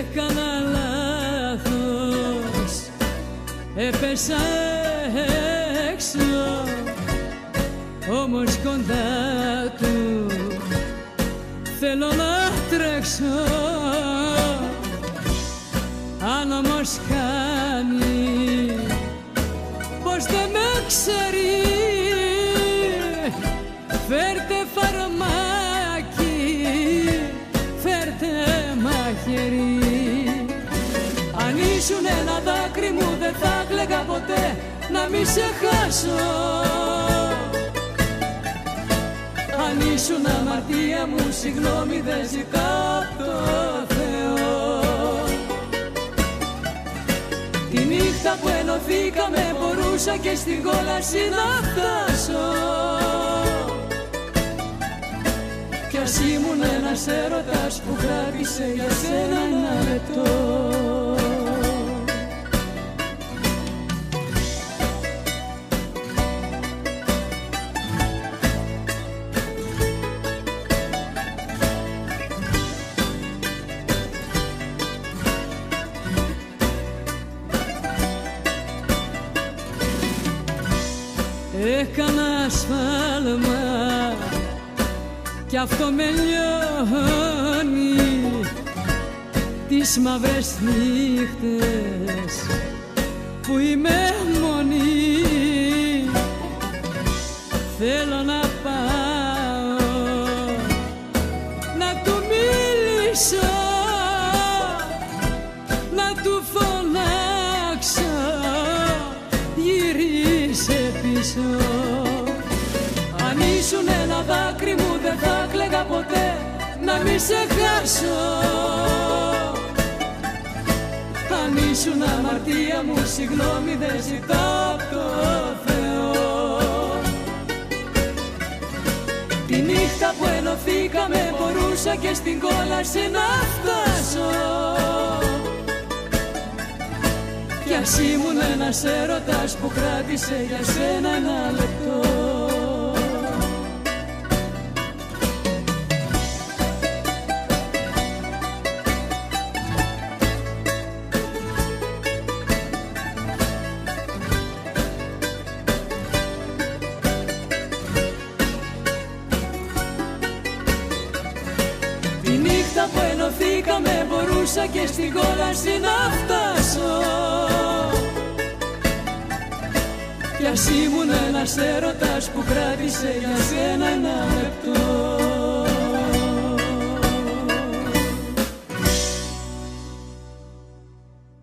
Έκανα λάθος, έπεσα έξω, όμως κοντά του θέλω να τρέξω. Αν όμως κάνει πως δεν με ξέρει, φέρτε φαρμάκι, φέρτε μαχαίρι. Αν ήσουν ένα δάκρυ μου δεν θα κλαίγα ποτέ, να μη σε χάσω. Αν ήσουν αμαρτία μου, συγγνώμη δεν ζητάω το Θεό. Τη νύχτα που ενωθήκαμε μπορούσα και στην κόλαση να φτάσω. Κι ας ήμουν ένας έρωτας που κράτησε για σένα ένα λεπτό. Έκανα σφάλμα κι αυτό με λιώνει. Τις μαύρες νύχτες που είμαι μόνη, θέλω να πάω να του μιλήσω, να του φωνάξω γυρίσε πίσω. Αν ήσουν ένα δάκρυ μου δεν θα κλαίγα ποτέ, να μη σε χάσω. Αν ήσουν αμαρτία μου, συγγνώμη δεν ζητάω το Θεό. Τη νύχτα που ενωθήκαμε μπορούσα και στην κόλαση να φτάσω. Κι ας ήμουν ένας έρωτας που κράτησε για σένα ένα λεπτό. Τη νύχτα που ενωθήκαμε μπορούσα και στην κόλαση να φτάσω. Κι ας ήμουν ένας έρωτας που κράτησε για σένα ένα λεπτό.